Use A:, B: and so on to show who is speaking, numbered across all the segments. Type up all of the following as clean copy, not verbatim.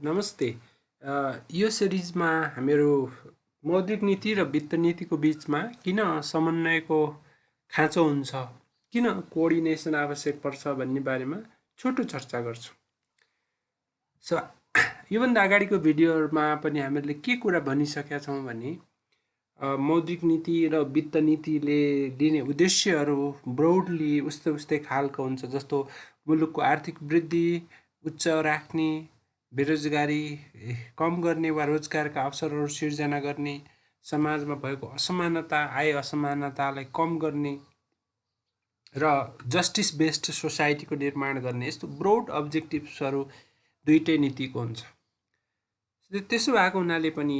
A: नमस्ते। यो सिरिजमा हामीहरू मौद्रिक नीति र वित्त नीतिको बिचमा किन समन्वयको खाँचो हुन्छ, किन कोअर्डिनेसन आवश्यक पर्छ भन्ने बारेमा छोटो चर्चा गर्छौँ। सो योभन्दा अगाडिको भिडियोमा पनि हामीहरूले के कुरा भनिसकेका छौँ भने मौद्रिक नीति र वित्त नीतिले दिने उद्देश्यहरू ब्रोडली उस्तै खालको हुन्छ, जस्तो मुलुकको आर्थिक वृद्धि उच्च राख्ने, बेरोजगारी कम गर्ने वा रोजगारका अवसरहरू सिर्जना गर्ने, समाजमा भएको असमानता आय असमानतालाई कम गर्ने र जस्टिस बेस्ड सोसाइटीको निर्माण गर्ने, यस्तो ब्रोड अब्जेक्टिभ्सहरू दुईटै नीतिको हुन्छ। त्यसो भएको हुनाले पनि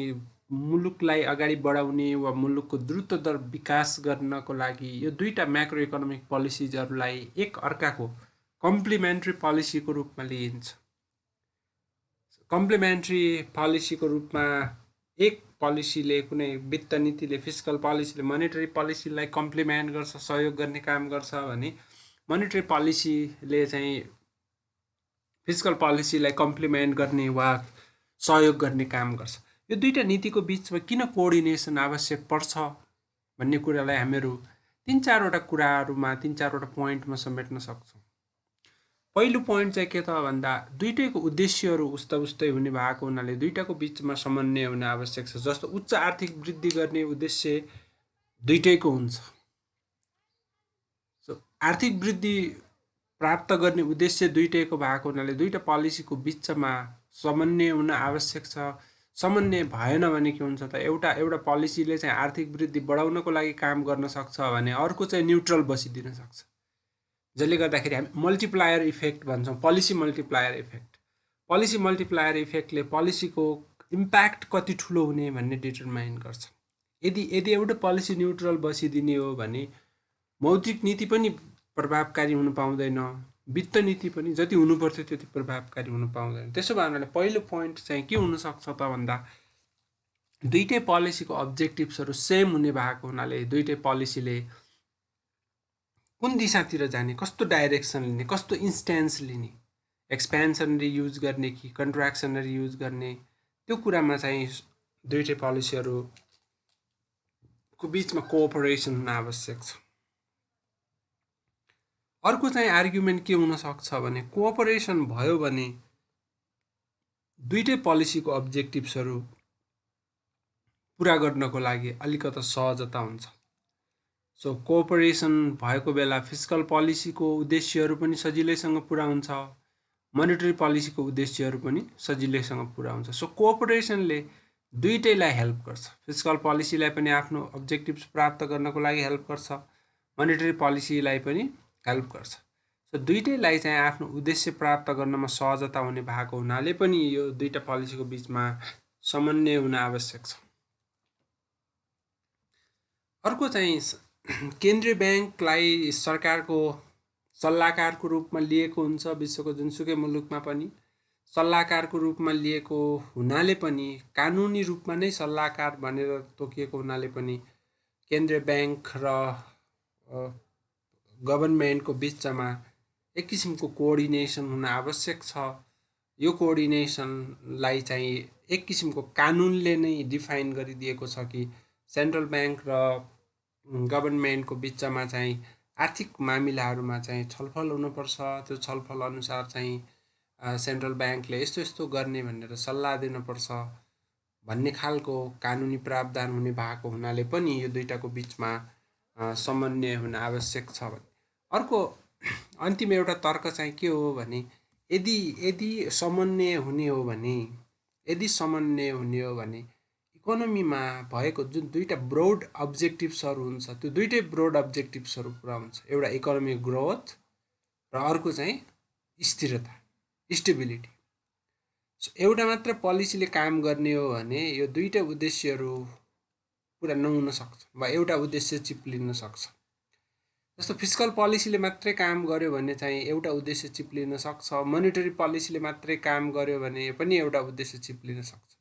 A: मुलुकलाई अगाडि बढाउने वा मुलुकको द्रुत दर विकास गर्नको लागि यो दुईटा म्याक्रो इकोनोमिक पोलिसिजहरूलाई एक अर्काको कम्प्लिमेन्ट्री पोलिसीको रूपमा लिइन्छ। कम्प्लिमेन्ट्री पोलिसीको रूपमा एक पोलिसीले, कुनै वित्त नीतिले, फिस्कल पोलिसीले मोनेटरी पोलिसीलाई कम्प्लिमेन्ट गर्छ, सहयोग गर्ने काम गर्छ भने मोनेटरी पोलिसीले चाहिँ फिस्कल पोलिसीलाई कम्प्लिमेन्ट गर्ने वा सहयोग गर्ने काम गर्छ। यो दुईटा नीतिको बिचमा किन कोअर्डिनेसन आवश्यक पर्छ भन्ने कुरालाई हामीहरू तीन चारवटा पोइन्टमा समेट्न सक्छौँ। पहिलो पोइन्ट चाहिँ के त भन्दा दुईटैको उद्देश्यहरू उस्तै हुने भएको हुनाले दुईटाको बिचमा समन्वय हुन आवश्यक छ। जस्तो उच्च आर्थिक वृद्धि गर्ने उद्देश्य दुईटैको हुन्छ। आर्थिक वृद्धि प्राप्त गर्ने उद्देश्य दुईटैको भएको हुनाले दुईटा पोलिसीको बिचमा समन्वय हुन आवश्यक छ। समन्वय भएन भने के हुन्छ त, एउटा पोलिसीले चाहिँ आर्थिक वृद्धि बढाउनको लागि काम गर्न सक्छ भने अर्को चाहिँ न्युट्रल बसिदिन सक्छ, जसले गर्दाखेरि हामी मल्टिप्लायर इफेक्ट भन्छौँ। Policy multiplier effect, policy multiplier इफेक्टले पोलिसीको इम्प्याक्ट कति ठुलो हुने भन्ने डिटरमाइन गर्छ। यदि एउटा पोलिसी न्युट्रल बसिदिने हो भने मौद्रिक नीति पनि प्रभावकारी हुन पाउँदैन, वित्त नीति पनि जति हुनुपर्थ्यो त्यति प्रभावकारी हुन पाउँदैन। त्यसो भए हुनाले पहिलो पोइन्ट चाहिँ के हुनसक्छ त भन्दा दुईटै पोलिसीको अब्जेक्टिभ्सहरू सेम हुने भएको हुनाले दुईटै पोलिसीले कुन दिशातिर जाने, कस्तो डाइरेक्सन लिने, कस्तो इन्स्ट्यान्स लिने, एक्सपेन्सनरी युज गर्ने कि कन्ट्र्याक्सनरी युज गर्ने, त्यो कुरामा चाहिँ दुईटै पोलिसीहरूको बिचमा कोअपरेसन हुन आवश्यक छ। अर्को चाहिँ आर्ग्युमेन्ट के हुनसक्छ भने कोअपरेसन भयो भने दुईटै पोलिसीको अब्जेक्टिभ्सहरू पुरा गर्नको लागि अलिकति सहजता हुन्छ। सो कोअपरेसन भएको बेला फिस्कल पोलिसीको उद्देश्यहरू पनि सजिलैसँग पुरा हुन्छ, मोनेटरी पोलिसीको उद्देश्यहरू पनि सजिलैसँग पुरा हुन्छ। सो कोअपरेसनले दुईटैलाई हेल्प गर्छ। फिस्कल पोलिसीलाई पनि आफ्नो अब्जेक्टिभ्स प्राप्त गर्नको लागि हेल्प गर्छ, मोनेटरी पोलिसीलाई पनि हेल्प गर्छ। सो दुईटैलाई चाहिँ आफ्नो उद्देश्य प्राप्त गर्नमा सहजता हुने भएको हुनाले पनि यो दुईटा पोलिसीको बिचमा समन्वय हुन आवश्यक छ। अर्को चाहिँ केन्द्रीय ब्याङ्कलाई सरकारको सल्लाहकारको रूपमा लिएको हुन्छ। विश्वको जुनसुकै मुलुकमा पनि सल्लाहकारको रूपमा लिएको हुनाले पनि, कानुनी रूपमा नै सल्लाहकार भनेर तोकिएको हुनाले पनि केन्द्रीय ब्याङ्क र गभर्नमेन्टको बिचमा एक किसिमको कोअर्डिनेसन हुन आवश्यक छ। यो कोअर्डिनेसनलाई चाहिँ एक किसिमको कानुनले नै डिफाइन गरिदिएको छ कि सेन्ट्रल ब्याङ्क र गभर्नमेन्टको बिचमा चाहिँ आर्थिक मामिलाहरूमा चाहिँ छलफल हुनुपर्छ। त्यो छलफल अनुसार चाहिँ सेन्ट्रल ब्याङ्कले यस्तो गर्ने भनेर सल्लाह दिनुपर्छ भन्ने खालको कानुनी प्रावधान हुने भएको हुनाले पनि यो दुईटाको बिचमा समन्वय हुन आवश्यक छ। अर्को अन्तिम एउटा तर्क चाहिँ के हो भने यदि समन्वय हुने हो भने इकोनोमीमा भएको जुन दुईटा ब्रोड अब्जेक्टिभ्सहरू हुन्छ त्यो दुईटै ब्रोड अब्जेक्टिभ्सहरू पुरा हुन्छ। एउटा इकोनोमिक ग्रोथ र अर्को चाहिँ स्थिरता, स्टेबिलिटी। एउटा मात्र पोलिसीले काम गर्ने हो भने यो दुईटा उद्देश्यहरू पुरा नहुन सक्छ वा एउटा उद्देश्य चिप्लिन सक्छ। जस्तो फिस्कल पोलिसीले मात्रै काम गर्यो भने चाहिँ एउटा उद्देश्य चिप्लिन सक्छ, मोनेटरी पोलिसीले मात्रै काम गर्यो भने पनि एउटा उद्देश्य चिप्लिन सक्छ।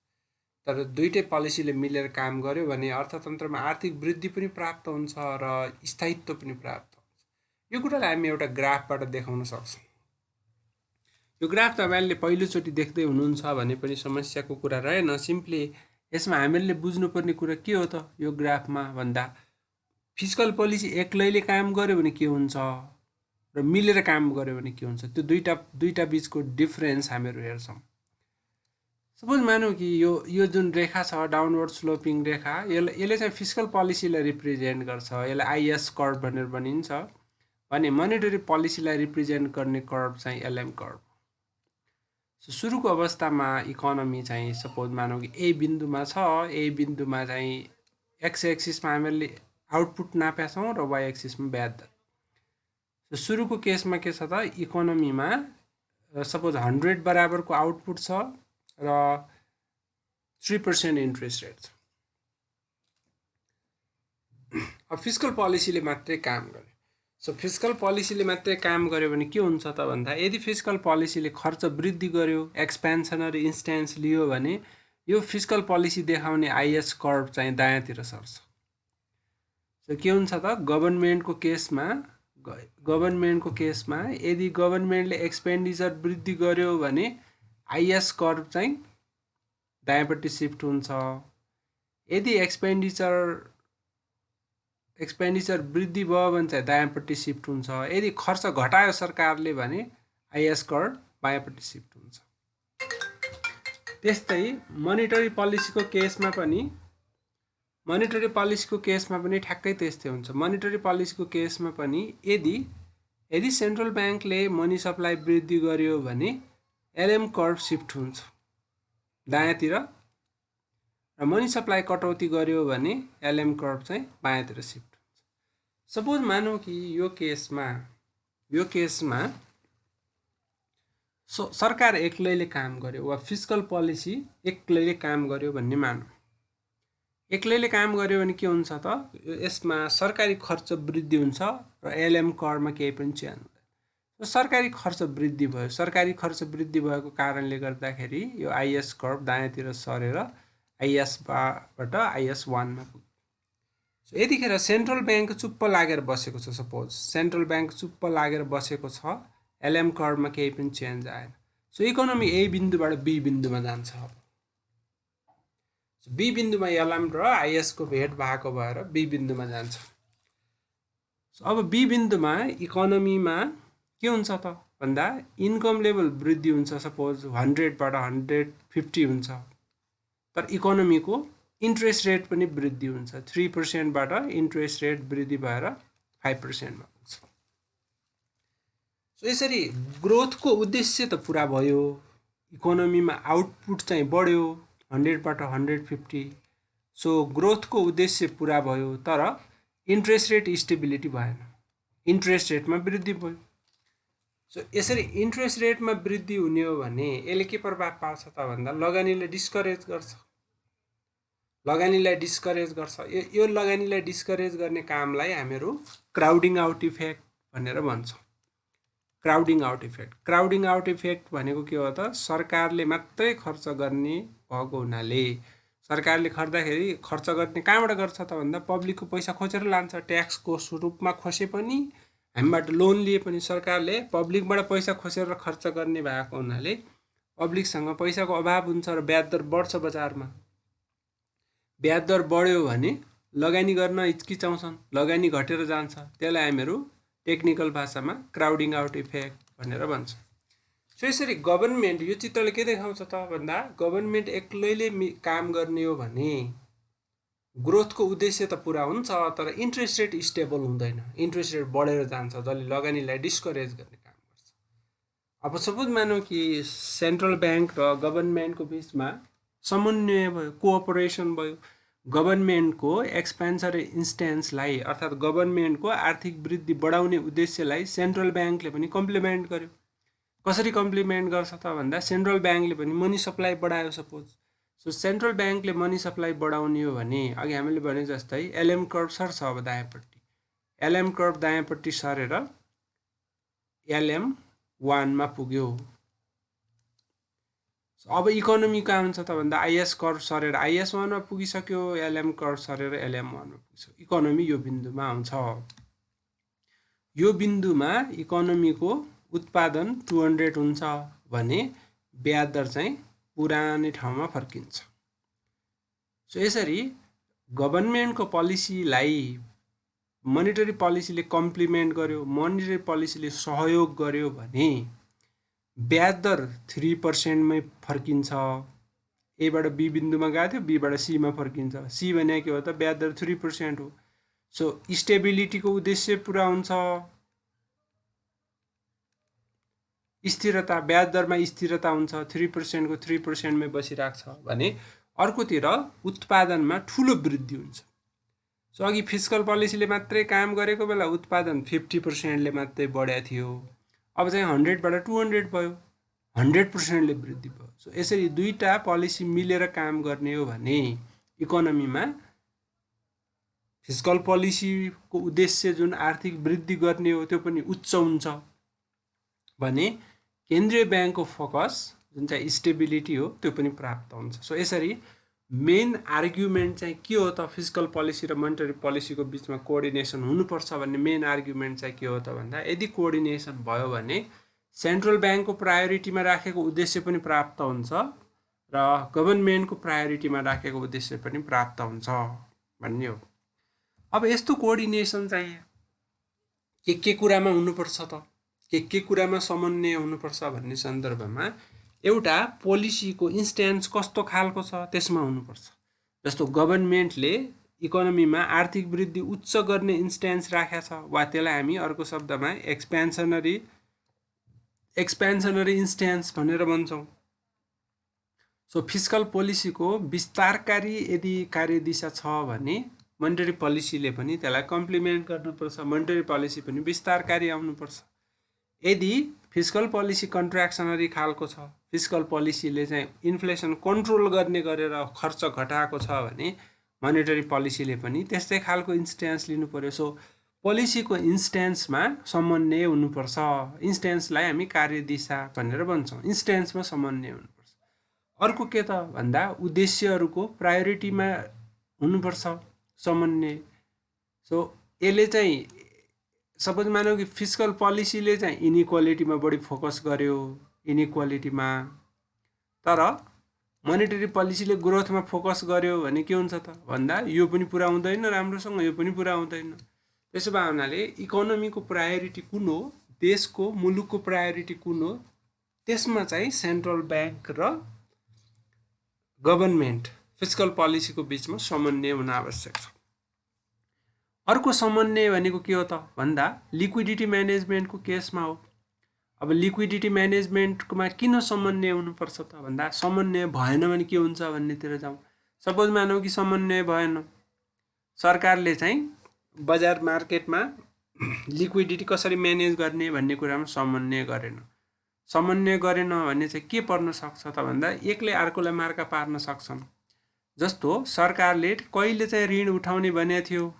A: तर दुईटै पोलिसीले मिलेर काम गर्यो भने अर्थतन्त्रमा आर्थिक वृद्धि पनि प्राप्त हुन्छ र स्थायित्व पनि प्राप्त हुन्छ। यो कुरालाई हामी एउटा ग्राफबाट देखाउन सक्छौँ। यो ग्राफ तपाईले पहिलोचोटि देख्दै हुनुहुन्छ भने पनि समस्याको कुरा रहेन। सिम्पली यसमा हामीले बुझ्नुपर्ने कुरा के हो त यो ग्राफमा भन्दा फिस्कल पोलिसी एक्लैले काम गर्यो भने के हुन्छ र मिलेर काम गर्यो भने के हुन्छ, त्यो दुईटा बीचको डिफरेन्स हामीहरू हेर्छौँ। सपोज मानौँ कि यो जुन रेखा छ डाउनवर्ड स्लोपिङ रेखा, यसले चाहिँ फिस्कल पोलिसीलाई रिप्रेजेन्ट गर्छ। यसलाई आइएस कर्भ भनेर भनिन्छ। भने मोनेटरी पोलिसीलाई रिप्रेजेन्ट गर्ने कर्भ चाहिँ एलएम कर्भ। सो सुरुको अवस्थामा इकोनोमी चाहिँ सपोज मानौँ कि ए बिन्दुमा छ। ए बिन्दुमा चाहिँ एक्स एक्सिसमा हामीले आउटपुट नापेका छौँ र वाइ एक्सिसमा ब्याज दर। सो सुरुको केसमा के छ त, इकोनोमीमा सपोज 100 बराबरको आउटपुट छ र 3% इन्ट्रेस्ट रेट छ। अब फिस्कल पोलिसीले मात्रै काम गर्यो। सो फिस्कल पोलिसीले मात्रै काम गर्यो भने के हुन्छ त भन्दा यदि फिस्कल पोलिसीले खर्च वृद्धि गर्यो, एक्सपेन्सनरी इन्स्टेन्स लियो भने यो फिस्कल पोलिसी देखाउने आइएस कर्भ चाहिँ दायाँतिर सर्छ। सो के हुन्छ त गभर्नमेन्टको केसमा यदि गभर्नमेन्टले एक्सपेन्डिचर वृद्धि गर्यो भने आइएस कर्भ चाहिँ दायाँपट्टि सिफ्ट हुन्छ। यदि एक्सपेन्डिचर वृद्धि भयो भने चाहिँ दायाँपट्टि सिफ्ट हुन्छ। यदि खर्च घटायो सरकारले भने आइएस कर्भ बायाँपट्टि सिफ्ट हुन्छ। त्यस्तै मोनेटरी पोलिसीको केसमा पनि ठ्याक्कै त्यस्तै हुन्छ। मोनेटरी पोलिसीको केसमा पनि यदि सेन्ट्रल ब्याङ्कले मनी सप्लाई वृद्धि गर्यो भने एलएम कर्भ सिफ्ट हुन्छ दायाँतिर, र मनी सप्लाई कटौती गर्यो भने एलएम कर्भ चाहिँ बायाँतिर सिफ्ट हुन्छ। सपोज मानौँ कि यो केसमा सरकार एक्लैले काम गर्यो वा फिस्कल पोलिसी एक्लैले काम गर्यो भन्ने मानौँ। एक्लैले काम गर्यो भने के हुन्छ त, यसमा सरकारी खर्च वृद्धि हुन्छ र एलएम कर्भमा केही पनि चेन्ज हुँदैन। सरकारी खर्च वृद्धि भयो। सरकारी खर्च वृद्धि भएको कारणले गर्दाखेरि यो आइएस कर्भ दायाँतिर सरेर आइएसबाट आइएस1 मा पुग्यो। सो यतिखेर सेन्ट्रल ब्याङ्क चुप्प लागेर बसेको छ। सपोज सेन्ट्रल ब्याङ्क चुप्प लागेर बसेको छ, एलएम कर्भमा केही पनि चेन्ज आएन। सो इकोनोमी ए बिन्दुबाट बी बिन्दुमा जान्छ। बी बिन्दुमा एलएम र आइएस को भेट भएको भएर बी बिन्दुमा जान्छ। अब बी बिन्दुमा इकोनोमीमा के हुन्छ त भन्दा इन्कम लेभल वृद्धि हुन्छ। सपोज 100 बाट 150 हुन्छ, तर इकोनोमीको इन्ट्रेस्ट रेट पनि वृद्धि हुन्छ। 3% बाट इन्ट्रेस्ट रेट वृद्धि भएर 5% मा पुग्छ। सो यसरी ग्रोथको उद्देश्य त पुरा भयो, इकोनोमीमा आउटपुट चाहिँ बढ्यो 100 बाट 150। सो ग्रोथको उद्देश्य पुरा भयो, तर इन्ट्रेस्ट रेट स्टेबिलिटी भएन, इन्ट्रेस्ट रेटमा वृद्धि भयो। सो यसरी इन्ट्रेस्ट रेटमा वृद्धि हुने हो भने यसले के प्रभाव पार्छ त भन्दा लगानीलाई डिस्करेज गर्छ। यो लगानीलाई डिस्करेज गर्ने कामलाई हामीहरू क्राउडिङ आउट इफेक्ट भनेर भन्छौँ। क्राउडिङ आउट इफेक्ट भनेको के हो त, सरकारले मात्रै खर्च गर्ने भएको हुनाले सरकारले खर्च गर्ने कहाँबाट गर्छ त भन्दा पब्लिकको पैसा खोजेर लान्छ। ट्याक्सको रूपमा खोसे पनि, हामीबाट लोन लिए पनि सरकारले पब्लिकबाट पैसा खोसेर खर्च गर्ने भएको हुनाले पब्लिकसँग पैसाको अभाव हुन्छ र ब्याज दर बढ्छ बजारमा। ब्याज दर बढ्यो भने लगानी गर्न हिचकिचाउँछन्, लगानी घटेर जान्छ। त्यसलाई हामीहरू टेक्निकल भाषामा क्राउडिङ आउट इफेक्ट भनेर भन्छौँ। सो यसरी गभर्नमेन्ट, यो चित्रले के देखाउँछ त भन्दा गभर्नमेन्ट एक्लैले काम गर्ने हो भने ग्रोथको उद्देश्य त पुरा हुन्छ, तर इन्ट्रेस्ट रेट स्टेबल हुँदैन, इन्ट्रेस्ट रेट बढेर जान्छ, जसले लगानीलाई डिस्करेज गर्ने काम गर्छ। अब सपोज मानौँ कि सेन्ट्रल ब्याङ्क र गभर्नमेन्टको बिचमा समन्वय भयो, कोअपरेसन भयो। गभर्नमेन्टको एक्सपेन्सरी इन्स्टेन्सलाई अर्थात् गभर्नमेन्टको आर्थिक वृद्धि बढाउने उद्देश्यलाई सेन्ट्रल ब्याङ्कले पनि कम्प्लिमेन्ट गर्यो। कसरी कम्प्लिमेन्ट गर्छ त भन्दा सेन्ट्रल ब्याङ्कले पनि मनी सप्लाई बढायो। सपोज सो सेन्ट्रल ब्याङ्कले मनी सप्लाई बढाउने हो भने अघि हामीले भने जस्तै एलएम कर्भ सर्छ। अब दायाँपट्टि एलएम कर्भ दायाँपट्टि सरेर LM1 मा पुग्यो। अब इकोनोमी कहाँ हुन्छ त भन्दा आइएस कर्भ सरेर IS1 मा पुगिसक्यो, LM कर्भ सरेर LM1 मा पुगिसक्यो। इकोनोमी यो बिन्दुमा आउँछ। यो बिन्दुमा इकोनोमीको उत्पादन 200 हुन्छ भने ब्याज दर चाहिँ पुरानै ठाउँमा फर्किन्छ। सो यसरी गभर्नमेन्टको पोलिसीलाई मोनिटरी पोलिसीले कम्प्लिमेन्ट गर्यो, मोनिटरी पोलिसीले सहयोग गर्यो भने ब्याज दर 3% मै फर्किन्छ। एबाट बी बिन्दुमा गएको थियो, बीबाट सीमा फर्किन्छ। सी भने के हो त, ब्याज दर 3% हो। सो स्टेबिलिटीको उद्देश्य पुरा हुन्छ, स्थिरता, ब्याज दरमा स्थिरता हुन्छ, 3% को 3% मै बसिरहेको छ भने अर्कोतिर उत्पादनमा ठुलो वृद्धि हुन्छ। सो अघि फिस्कल पोलिसीले मात्रै काम गरेको बेला उत्पादन 50% ले मात्रै बढ्या थियो, अब चाहिँ 100 बाट 200 भयो, 100% ले वृद्धि भयो। सो यसरी दुईटा पोलिसी मिलेर काम गर्ने हो भने इकोनोमीमा फिस्कल पोलिसीको उद्देश्य जुन आर्थिक वृद्धि गर्ने हो त्यो पनि उच्च हुन्छ भने केन्द्रीय ब्याङ्कको फोकस जुन चाहिँ स्टेबिलिटी हो त्यो पनि प्राप्त हुन्छ। सो यसरी मेन आर्ग्युमेन्ट चाहिँ के हो त, फिस्कल पोलिसी र मोनेटरी पोलिसीको बिचमा कोअर्डिनेसन हुनुपर्छ भन्ने मेन आर्ग्युमेन्ट चाहिँ के हो त भन्दा, यदि कोअर्डिनेसन भयो भने सेन्ट्रल ब्याङ्कको प्रायोरिटीमा राखेको उद्देश्य पनि प्राप्त हुन्छ र गभर्नमेन्टको प्रायोरिटीमा राखेको उद्देश्य पनि प्राप्त हुन्छ भन्ने हो। अब यस्तो कोअर्डिनेसन चाहिँ के कुरामा हुनुपर्छ त, के कुरामा समन्वय हुनुपर्छ भन्ने सन्दर्भमा एउटा पोलिसीको इन्स्ट्यान्स कस्तो खालको छ त्यसमा हुनुपर्छ। जस्तो गभर्नमेन्टले इकोनोमीमा आर्थिक वृद्धि उच्च गर्ने इन्स्ट्यान्स राखेको छ, वा त्यसलाई हामी अर्को शब्दमा एक्सपेन्सनरी इन्स्ट्यान्स भनेर भन्छौँ। सो फिस्कल पोलिसीको विस्तारकारी यदि कार्यदिशा छ भने मोनेटरी पोलिसीले पनि त्यसलाई कम्प्लिमेन्ट गर्नुपर्छ, मोनेटरी पोलिसी पनि विस्तारकारी आउनुपर्छ। यदि फिस्कल पोलिसी कन्ट्र्याक्सनरी खालको छ, फिस्कल पोलिसीले चाहिँ इन्फ्लेसन कन्ट्रोल गर्ने गरेर खर्च घटाएको छ भने मोनेटरी पोलिसीले पनि त्यस्तै खालको इन्स्ट्यान्स लिनु पर्यो। सो पोलिसीको इन्स्ट्यान्समा समन्वय हुनुपर्छ। इन्स्ट्यान्सलाई हामी कार्यदिशा भनेर भन्छौँ, इन्स्ट्यान्समा समन्वय हुनुपर्छ। अर्को के त भन्दा उद्देश्यहरूको प्रायोरिटीमा हुनुपर्छ समन्वय। सो यसले चाहिँ सपोज मानौँ कि फिस्कल पोलिसीले चाहिँ इनइक्वालिटीमा बढी फोकस गर्यो, इनइक्वालिटीमा, तर मोनेटरी पोलिसीले ग्रोथमा फोकस गर्यो भने के हुन्छ त भन्दा यो पनि पुरा हुँदैन राम्रोसँग, यो पनि पुरा हुँदैन। त्यसो भए हुनाले इकोनोमीको प्रायोरिटी कुन हो, देशको मुलुकको प्रायोरिटी कुन हो, त्यसमा चाहिँ सेन्ट्रल ब्याङ्क र गभर्नमेन्ट फिस्कल पोलिसीको बिचमा समन्वय हुन आवश्यक छ। अर्को समन्वय भनेको के हो त भन्दा लिक्विडिटी म्यानेजमेन्टको केसमा हो। अब लिक्विडिटी म्यानेजमेन्टमा किन समन्वय हुनुपर्छ त भन्दा समन्वय भएन भने के हुन्छ भन्नेतिर जाउँ। सपोज मानौँ कि समन्वय भएन, सरकारले चाहिँ बजार मार्केटमा लिक्विडिटी कसरी म्यानेज गर्ने भन्ने कुरामा समन्वय गरेन। समन्वय गरेन भने चाहिँ के पर्न सक्छ त भन्दा एकले अर्कोलाई मार्का पार्न सक्छन्। जस्तो सरकारले कहिले चाहिँ ऋण उठाउने भनेको थियो,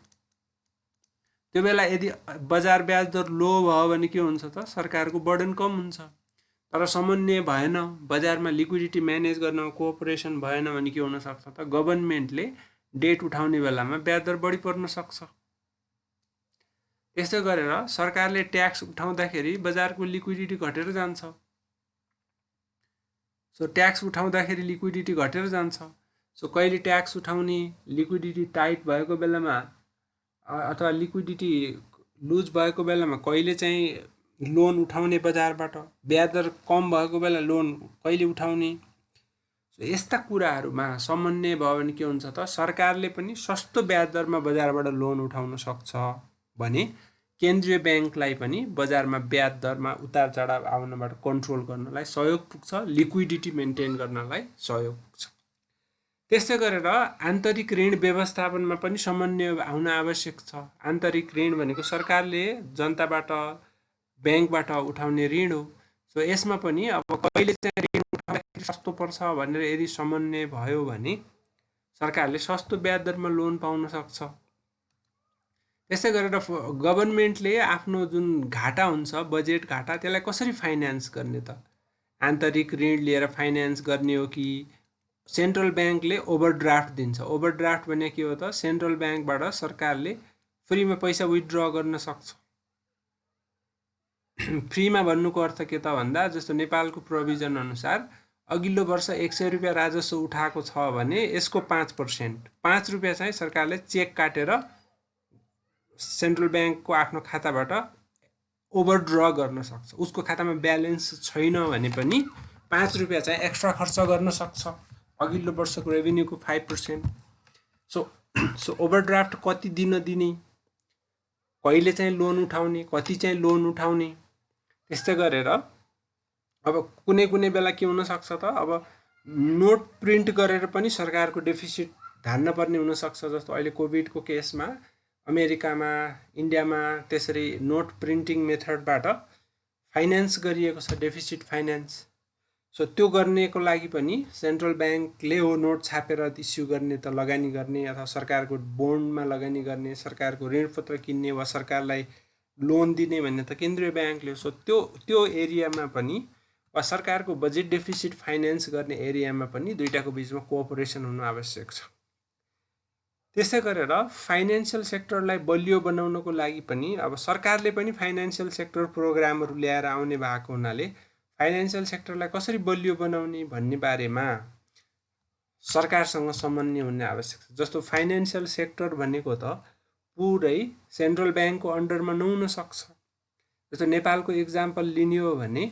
A: त्यो बेला यदि बजार ब्याज दर लो भयो भने के हुन्छ त सरकारको बर्डन कम हुन्छ। तर समन्वय भएन, बजारमा लिक्विडिटी म्यानेज गर्न कोअपरेसन भएन भने के हुन सक्छ त गभर्नमेन्टले डेट उठाउने बेलामा ब्याज दर बढी पर्न सक्छ। त्यस्तै गरेर सरकारले ट्याक्स उठाउँदाखेरि बजारको लिक्विडिटी घटेर जान्छ। सो ट्याक्स उठाउँदाखेरि लिक्विडिटी घटेर जान्छ। सो कहिले ट्याक्स उठाउने, लिक्विडिटी टाइट भएको बेलामा अथवा लिक्विडिटी लुज भएको बेलामा कहिले चाहिँ लोन उठाउने बजारबाट, ब्याज दर कम भएको बेला लोन कहिले उठाउने। सो यस्ता कुराहरूमा समन्वय भयो भने के हुन्छ त सरकारले पनि सस्तो ब्याज दरमा बजारबाट लोन उठाउन सक्छ भने केन्द्रीय ब्याङ्कलाई पनि बजारमा ब्याज दरमा उतार चढाव आउनबाट कन्ट्रोल गर्नलाई सहयोग पुग्छ, लिक्विडिटी मेन्टेन गर्नलाई सहयोग पुग्छ। त्यस्तै गरेर आन्तरिक ऋण व्यवस्थापनमा पनि समन्वय हुन आवश्यक छ। आन्तरिक ऋण भनेको सरकारले जनताबाट, ब्याङ्कबाट उठाउने ऋण हो। सो यसमा पनि अब कहिले चाहिँ ऋण उठाउँदाखेरि सस्तो पर्छ भनेर यदि समन्वय भयो भने सरकारले सस्तो ब्याज दरमा लोन पाउन सक्छ। त्यसै गरेर गभर्नमेन्टले आफ्नो जुन घाटा हुन्छ, बजेट घाटा, त्यसलाई कसरी फाइनेन्स गर्ने त, आन्तरिक ऋण लिएर फाइनेन्स गर्ने हो कि सेन्ट्रल ब्याङ्कले ओभरड्राफ्ट दिन्छ। ओभरड्राफ्ट भने के हो त सेन्ट्रल ब्याङ्कबाट सरकारले फ्रीमा पैसा विथड्र गर्न सक्छ। फ्रीमा भन्नुको अर्थ के त भन्दा जस्तो नेपालको प्रोभिजन अनुसार अघिल्लो वर्ष 100 रुपियाँ राजस्व उठाएको छ भने यसको 5% 5 रुपियाँ चाहिँ सरकारले चेक काटेर सेन्ट्रल ब्याङ्कको आफ्नो खाताबाट ओभरड्र गर्न सक्छ। उसको खातामा ब्यालेन्स छैन भने पनि 5 रुपियाँ चाहिँ एक्स्ट्रा खर्च गर्न सक्छ अघिल्लो वर्षको रेभेन्यूको 5%। सो ओभरड्राफ्ट कति दिन दिने, कहिले चाहिँ लोन उठाउने, कति चाहिँ लोन उठाउने, त्यस्तै गरेर अब कुनै कुनै बेला के हुनसक्छ त अब नोट प्रिन्ट गरेर पनि सरकारको डेफिसिट धान्न पर्ने हुनसक्छ। जस्तो अहिले कोभिडको केसमा अमेरिकामा, इन्डियामा त्यसरी नोट प्रिन्टिङ मेथडबाट फाइनेन्स गरिएको छ, डेफिसिट फाइनेन्स। सो त्यो गर्नेको लागि पनि सेन्ट्रल ब्याङ्कले हो नोट छापेर इस्यु गर्ने त लगानी गर्ने अथवा सरकारको बोन्डमा लगानी गर्ने, सरकारको ऋणपत्र किन्ने वा सरकारलाई लोन दिने भन्ने त केन्द्रीय ब्याङ्कले। सो त्यो एरियामा पनि वा सरकारको बजेट डेफिसिट फाइनेन्स गर्ने एरियामा पनि दुईटाको बिचमा कोअपरेसन हुनु आवश्यक छ। त्यसै गरेर फाइनेन्सियल सेक्टरलाई बलियो बनाउनको लागि पनि अब सरकारले पनि फाइनेन्सियल सेक्टर प्रोग्रामहरू ल्याएर आउने भएको हुनाले फाइनेन्सियल सेक्टरलाई कसरी बलियो बनाउने भन्ने बारेमा सरकारसँग समन्वय हुने आवश्यक छ। जस्तो फाइनेन्सियल सेक्टर भनेको त पुरै सेन्ट्रल ब्याङ्कको अन्डरमा नहुन सक्छ। जस्तो नेपालको इक्जाम्पल लिने हो भने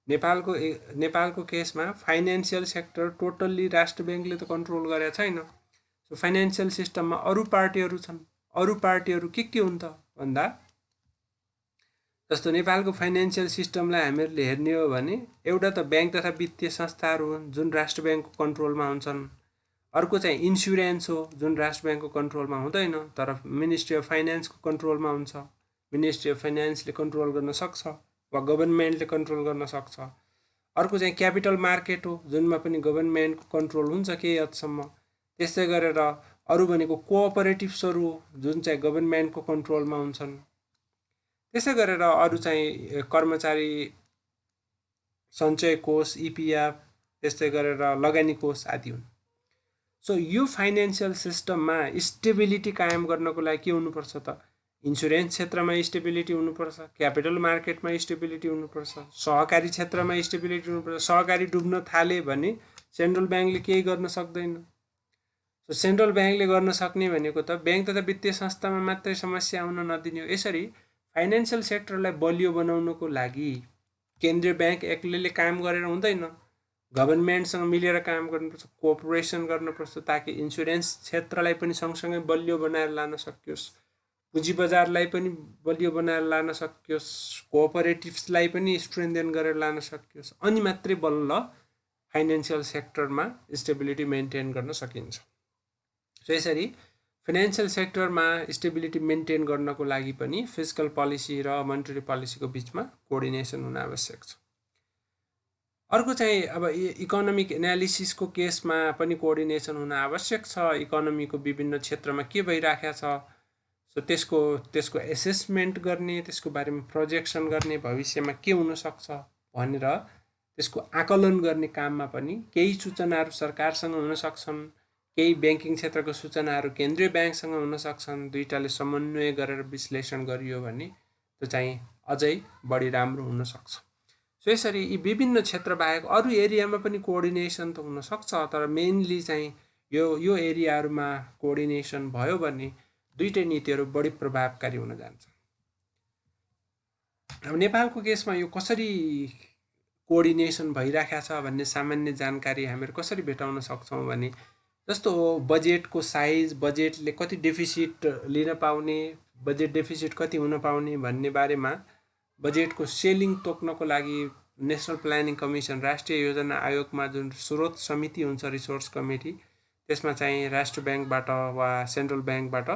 A: नेपालको केसमा फाइनेन्सियल सेक्टर टोटल्ली राष्ट्र ब्याङ्कले त कन्ट्रोल गरेको छैन। सो फाइनेन्सियल सिस्टममा अरू पार्टीहरू छन्। अरू पार्टीहरू के हुन् त भन्दा जस्तो नेपालको फाइनेन्सियल सिस्टमलाई हामीहरूले हेर्ने हो भने एउटा त ब्याङ्क तथा वित्तीय संस्थाहरू हुन् जुन राष्ट्र ब्याङ्कको कन्ट्रोलमा हुन्छन्। अर्को चाहिँ इन्सुरेन्स हो जुन राष्ट्र ब्याङ्कको कन्ट्रोलमा हुँदैन तर मिनिस्ट्री अफ फाइनेन्सको कन्ट्रोलमा हुन्छ। मिनिस्ट्री अफ फाइनेन्सले कन्ट्रोल गर्न सक्छ वा गभर्नमेन्टले कन्ट्रोल गर्न सक्छ। अर्को चाहिँ क्यापिटल मार्केट हो जुनमा पनि गभर्नमेन्टको कन्ट्रोल हुन्छ केही हदसम्म। त्यस्तै गरेर अरू भनेको कोअपरेटिभ्सहरू जुन चाहिँ गभर्नमेन्टको कन्ट्रोलमा हुन्छन्। त्यसै गरेर अरू चाहिँ कर्मचारी सञ्चय कोष, इपिएफ, त्यस्तै गरेर लगानी कोष आदि हुन्। सो यो फाइनेन्सियल सिस्टममा स्टेबिलिटी कायम गर्नको लागि के हुनुपर्छ त इन्सुरेन्स क्षेत्रमा स्टेबिलिटी हुनुपर्छ, क्यापिटल मार्केटमा स्टेबिलिटी हुनुपर्छ, सहकारी क्षेत्रमा स्टेबिलिटी हुनुपर्छ। सहकारी डुब्न थाले भने सेन्ट्रल ब्याङ्कले केही गर्न सक्दैन। सो सेन्ट्रल ब्याङ्कले गर्न सक्ने भनेको त ब्याङ्क तथा वित्तीय संस्थामा मात्रै समस्या आउन नदिने हो। यसरी फाइनेन्सियल सेक्टरलाई बलियो बनाउनको लागि केन्द्रीय ब्याङ्क एक्लैले काम गरेर हुँदैन, गभर्नमेन्टसँग मिलेर काम गर्नुपर्छ, कोअपरेसन गर्नुपर्छ ताकि इन्सुरेन्स क्षेत्रलाई पनि सँगसँगै बलियो बनाएर लान सकियोस्, पुँजी बजारलाई पनि बलियो बनाएर लान सकियोस्, कोअपरेटिभ्सलाई पनि स्ट्रेन्थेन गरेर लान सकियोस्। अनि मात्रै बल्ल फाइनेन्सियल सेक्टरमा स्टेबिलिटी मेन्टेन गर्न सकिन्छ। सो यसरी फाइनेन्सियल सेक्टरमा स्टेबिलिटी मेन्टेन गर्नको लागि पनि फिस्कल पोलिसी र मोनेटरी पोलिसीको बिचमा कोअर्डिनेसन हुन आवश्यक छ। अर्को चाहिँ अब इकोनोमिक एनालिसिसको केसमा पनि कोअर्डिनेसन हुन आवश्यक छ। इकोनोमीको विभिन्न क्षेत्रमा के भइराखेको छ सो त्यसको एसेसमेन्ट गर्ने, त्यसको बारेमा प्रोजेक्सन गर्ने, भविष्यमा के हुनसक्छ भनेर त्यसको आकलन गर्ने काममा पनि केही सूचनाहरू सरकारसँग हुन सक्छन्, केही ब्याङ्किङ क्षेत्रको सूचनाहरू केन्द्रीय ब्याङ्कसँग हुन सक्छन्। दुईटाले समन्वय गरेर विश्लेषण गरियो भने त्यो चाहिँ अझै बढी राम्रो हुन सक्छ। सो यसरी यी विभिन्न क्षेत्र बाहेक अरू एरियामा पनि कोअर्डिनेसन त हुनसक्छ तर मेनली चाहिँ यो एरियाहरूमा कोअर्डिनेसन भयो भने दुईटै नीतिहरू बढी प्रभावकारी हुन जान्छ। अब नेपालको केसमा यो कसरी कोअर्डिनेसन भइराखेको छ भन्ने सामान्य जानकारी हामीहरू कसरी भेटाउन सक्छौँ भने जस्तो बजेटको साइज, बजेटले कति डेफिसिट लिन पाउने, बजेट डेफिसिट कति हुन पाउने भन्ने बारेमा बजेटको सेलिङ तोक्नको लागि नेसनल प्लानिङ कमिसन, राष्ट्रिय योजना आयोगमा जुन स्रोत समिति हुन्छ, रिसोर्स कमिटी, त्यसमा चाहिँ राष्ट्र ब्याङ्कबाट वा सेन्ट्रल ब्याङ्कबाट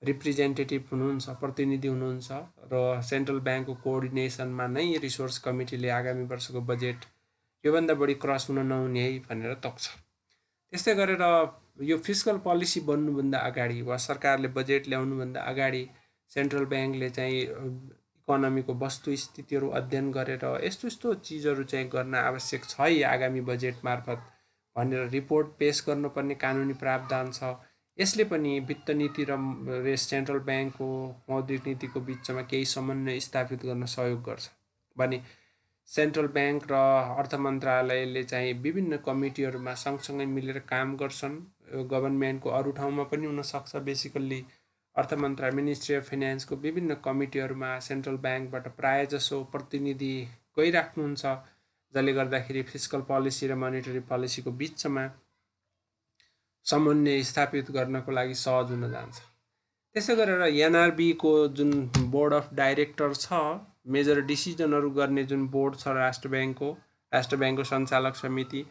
A: रिप्रेजेन्टेटिभ हुनुहुन्छ, प्रतिनिधि हुनुहुन्छ र सेन्ट्रल ब्याङ्कको कोअर्डिनेसनमा नै रिसोर्स कमिटीले आगामी वर्षको बजेट योभन्दा बढी क्रस हुन नहुने है भनेर तोक्छ। त्यस्तै गरेर यो फिस्कल पोलिसी बन्नुभन्दा अगाडि वा सरकारले बजेट ल्याउनुभन्दा अगाडि सेन्ट्रल ब्याङ्कले चाहिँ इकोनोमीको वस्तुस्थितिहरू अध्ययन गरेर यस्तो चिजहरू चाहिँ गर्न आवश्यक छ है आगामी बजेट मार्फत भनेर रिपोर्ट पेश गर्नुपर्ने कानुनी प्रावधान छ। यसले पनि वित्त नीति र सेन्ट्रल ब्याङ्कको मौद्रिक नीतिको बिचमा केही समन्वय स्थापित गर्न सहयोग गर्छ। भने सेन्ट्रल ब्याङ्क र अर्थ मन्त्रालयले चाहिँ विभिन्न कमिटीहरूमा सँगसँगै मिलेर काम गर्छन्। गभर्नमेन्टको अरू ठाउँमा पनि हुनसक्छ। बेसिकल्ली अर्थ मन्त्रालय मिनिस्ट्री अफ फाइनेन्सको विभिन्न कमिटीहरूमा सेन्ट्रल ब्याङ्कबाट प्रायःजसो प्रतिनिधि गइराख्नुहुन्छ, जसले गर्दाखेरि फिस्कल पोलिसी र मोनेटरी पोलिसीको बिचमा समन्वय स्थापित गर्नको लागि सहज हुन जान्छ। त्यसै गरेर एनआरबीको जुन बोर्ड अफ डाइरेक्टर छ, मेजर डिसिजनहरू गर्ने जुन बोर्ड छ राष्ट्र ब्याङ्कको सञ्चालक समिति,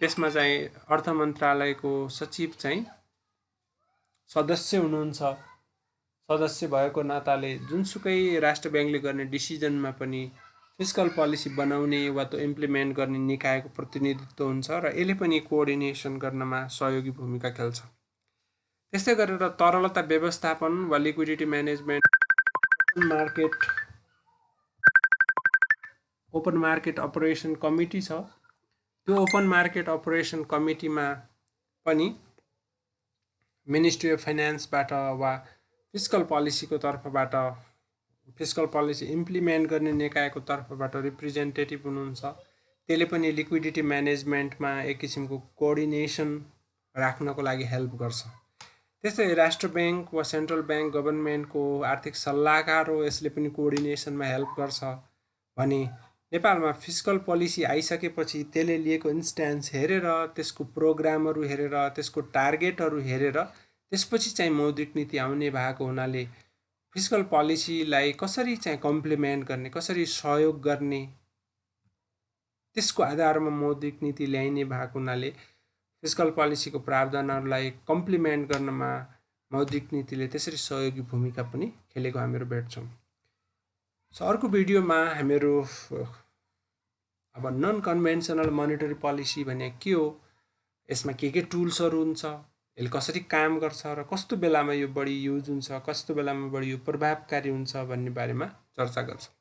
A: त्यसमा चाहिँ अर्थ मन्त्रालयको सचिव चाहिँ सदस्य हुनुहुन्छ। सदस्य भएको नाताले जुनसुकै राष्ट्र ब्याङ्कले गर्ने डिसिजनमा पनि फिस्कल पोलिसी बनाउने वा त्यो इम्प्लिमेन्ट गर्ने निकायको प्रतिनिधित्व हुन्छ र यसले पनि कोअर्डिनेसन गर्नमा सहयोगी भूमिका खेल्छ। त्यस्तै गरेर तरलता व्यवस्थापन वा liquidity management open market operation committee छ। त्यो ओपन मार्केट अपरेसन कमिटीमा पनि मिनिस्ट्री अफ फाइनेन्सबाट वा फिस्कल पोलिसीको तर्फबाट, फिस्कल पोलिसी इम्प्लिमेन्ट गर्ने निकायको तर्फबाट रिप्रेजेन्टेटिभ हुनुहुन्छ। त्यसले पनि लिक्विडिटी म्यानेजमेन्टमा एक किसिमको कोअर्डिनेसन राख्नको लागि हेल्प गर्छ। त्यस्तै राष्ट्र ब्याङ्क वा सेन्ट्रल ब्याङ्क गभर्नमेन्टको आर्थिक सल्लाहकार हो, यसले पनि कोअर्डिनेसनमा हेल्प गर्छ। भने नेपालमा फिस्कल पोलिसी आइसकेपछि त्यसले लिएको इन्स्ट्यान्स हेरेर, त्यसको प्रोग्रामहरू हेरेर, त्यसको टार्गेटहरू हेरेर त्यसपछि चाहिँ मौद्रिक नीति आउने भएको हुनाले फिस्कल पोलिसीलाई कसरी चाहिँ कम्प्लिमेन्ट गर्ने, कसरी सहयोग गर्ने, त्यसको आधारमा मौद्रिक नीति ल्याइने भएको हुनाले फिस्कल पोलिसीको प्रावधानहरूलाई कम्प्लिमेन्ट गर्नमा मौद्रिक नीतिले त्यसरी सहयोगी भूमिका पनि खेलेको हामीहरू भेट्छौँ। सो अर्को भिडियोमा हामीहरू अब नन कन्भेन्सनल मोनेटरी पोलिसी भने के हो, यसमा के टुल्सहरू हुन्छ, यसले कसरी काम गर्छ र कस्तो बेलामा यो बढी युज हुन्छ, कस्तो बेलामा बढी यो प्रभावकारी हुन्छ भन्ने बारेमा चर्चा गर्छौँ।